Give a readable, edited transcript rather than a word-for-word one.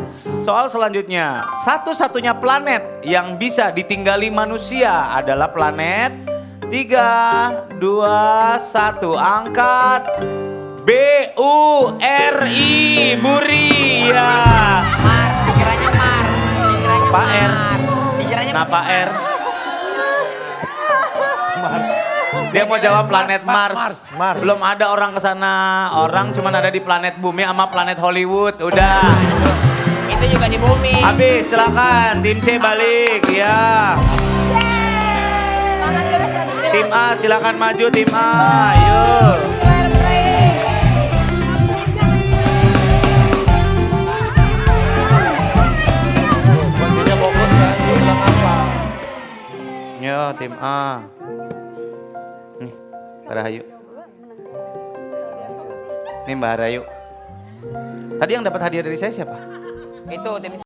Soal selanjutnya, satu-satunya planet yang bisa ditinggali manusia adalah planet 3, 2, 1. Angkat. BURI, Buri ya. Mars, dikiranya Mars. Dikiranya Pak R. Mars. Dikiranya Nah Pak R. Dia mau jawab planet Mars. Mars. Belum ada orang ke sana. Orang cuma ada di planet bumi sama planet Hollywood. Udah. itu juga di bumi. Habis, silakan. Tim C balik ya. Tim A silakan maju tim A. Yuk. Kuncinya fokus kan, dia bilang apa? Yo, tim A. Nih, Mbak Rahayu. Nih Mbak Rahayu. Tadi yang dapat hadiah dari saya siapa? Itu tim